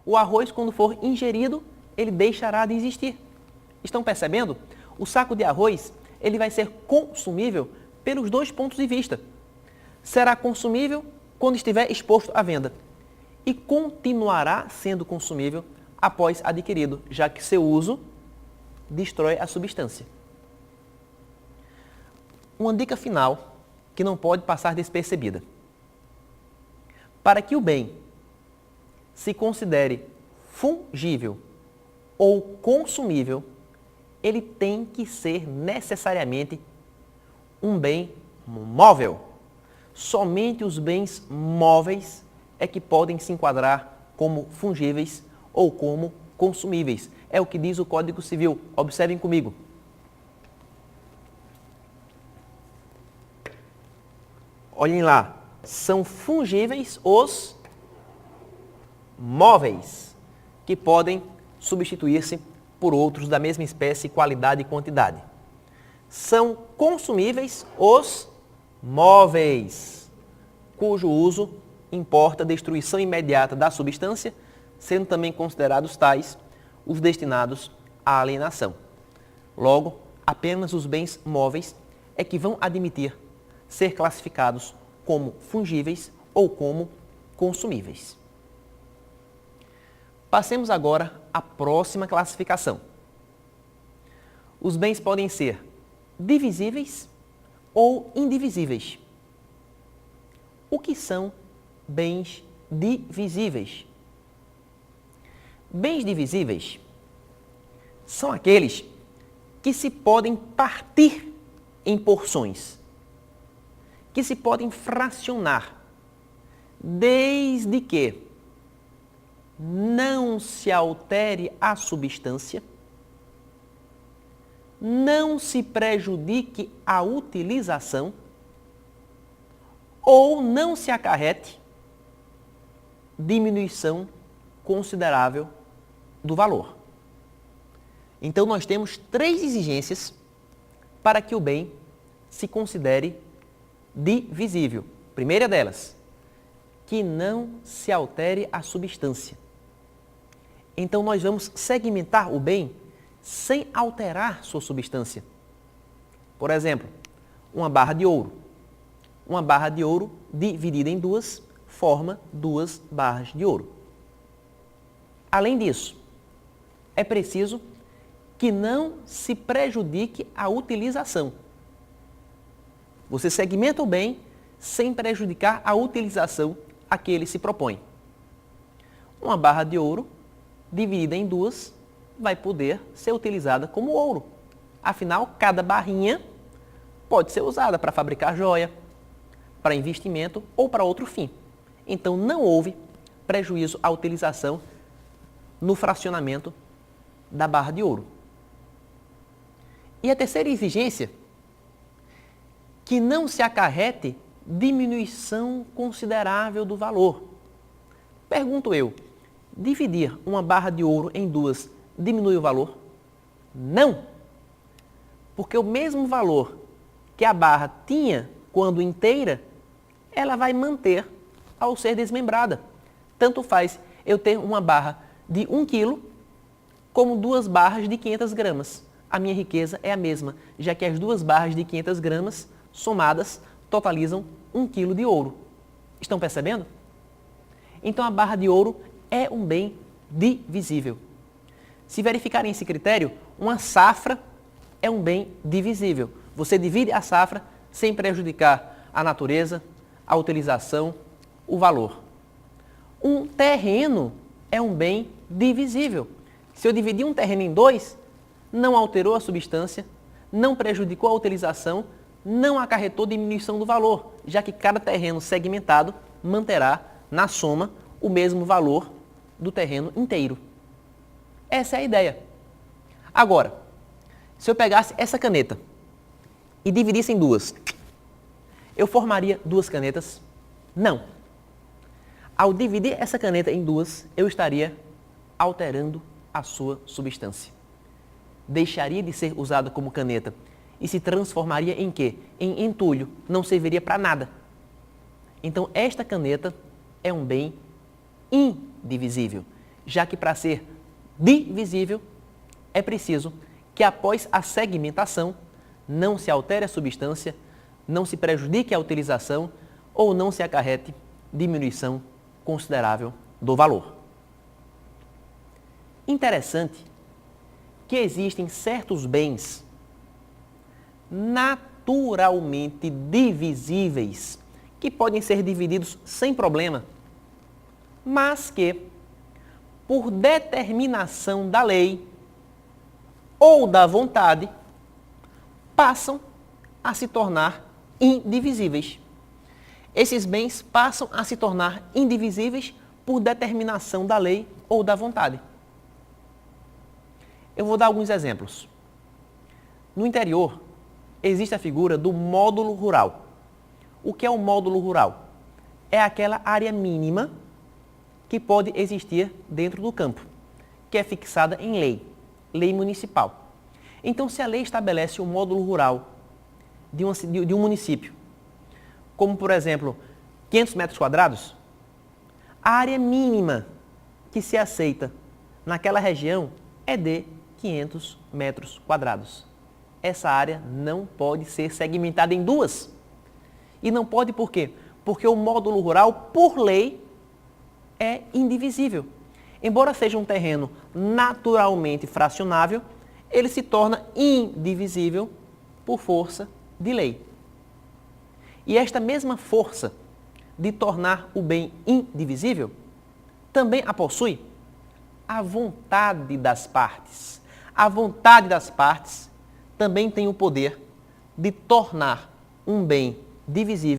O arroz, quando for ingerido, ele deixará de existir. Estão percebendo? O saco de arroz, ele vai ser consumível pelos dois pontos de vista. Será consumível quando estiver exposto à venda e continuará sendo consumível após adquirido, já que seu uso destrói a substância. Uma dica final que não pode passar despercebida. Para que o bem se considere fungível ou consumível, ele tem que ser necessariamente um bem móvel. Somente os bens móveis é que podem se enquadrar como fungíveis ou como consumíveis. É o que diz o Código Civil. Observem comigo. Olhem lá. São fungíveis os móveis, que podem substituir-se por outros da mesma espécie, qualidade e quantidade. São consumíveis os móveis, cujo uso importa destruição imediata da substância, sendo também considerados tais os destinados à alienação. Logo, apenas os bens móveis é que vão admitir ser classificados como fungíveis ou como consumíveis. Passemos agora à próxima classificação. Os bens podem ser divisíveis ou indivisíveis. O que são bens divisíveis? Bens divisíveis são aqueles que se podem partir em porções, que se podem fracionar, desde que não se altere a substância, não se prejudique a utilização ou não se acarrete diminuição considerável do valor. Então, nós temos 3 exigências para que o bem se considere divisível. Primeira delas, que não se altere a substância. Então, nós vamos segmentar o bem sem alterar sua substância. Por exemplo, uma barra de ouro. Uma barra de ouro dividida em 2 forma 2 barras de ouro. Além disso, é preciso que não se prejudique a utilização. Você segmenta o bem sem prejudicar a utilização a que ele se propõe. Uma barra de ouro dividida em 2 vai poder ser utilizada como ouro. Afinal, cada barrinha pode ser usada para fabricar joia, para investimento ou para outro fim. Então, não houve prejuízo à utilização no fracionamento da barra de ouro. E a terceira exigência, que não se acarrete diminuição considerável do valor. Pergunto eu, dividir uma barra de ouro em 2 diminui o valor? Não! Porque o mesmo valor que a barra tinha quando inteira, ela vai manter ao ser desmembrada. Tanto faz eu ter uma barra de 1 quilo como 2 barras de 500 gramas. A minha riqueza é a mesma, já que as 2 barras de 500 gramas somadas totalizam 1 quilo de ouro. Estão percebendo? Então a barra de ouro é um bem divisível. Se verificarem esse critério, uma safra é um bem divisível. Você divide a safra sem prejudicar a natureza, a utilização, o valor. Um terreno é um bem divisível. Se eu dividir um terreno em 2, não alterou a substância, não prejudicou a utilização, não acarretou diminuição do valor, já que cada terreno segmentado manterá, na soma, o mesmo valor do terreno inteiro. Essa é a ideia. Agora, se eu pegasse essa caneta e dividisse em 2, eu formaria 2 canetas? Não. Ao dividir essa caneta em 2, eu estaria alterando a sua substância. Deixaria de ser usada como caneta e se transformaria em quê? Em entulho. Não serviria para nada. Então, esta caneta é um bem indivisível. já que para ser divisível é preciso que após a segmentação não se altere a substância, não se prejudique a utilização ou não se acarrete diminuição considerável do valor. Interessante que existem certos bens naturalmente divisíveis que podem ser divididos sem problema, mas que, por determinação da lei ou da vontade, passam a se tornar indivisíveis. Esses bens passam a se tornar indivisíveis por determinação da lei ou da vontade. Eu vou dar alguns exemplos. No interior, existe a figura do módulo rural. O que é o módulo rural? É aquela área mínima que pode existir dentro do campo, que é fixada em lei municipal. Então, se a lei estabelece o módulo rural de um município, como, por exemplo, 500 metros quadrados, a área mínima que se aceita naquela região é de 500 metros quadrados. Essa área não pode ser segmentada em duas. E não pode por quê? Porque o módulo rural, por lei, é indivisível. Embora seja um terreno naturalmente fracionável, ele se torna indivisível por força de lei. E esta mesma força de tornar o bem indivisível também a possui a vontade das partes. A vontade das partes também tem o poder de tornar um bem divisível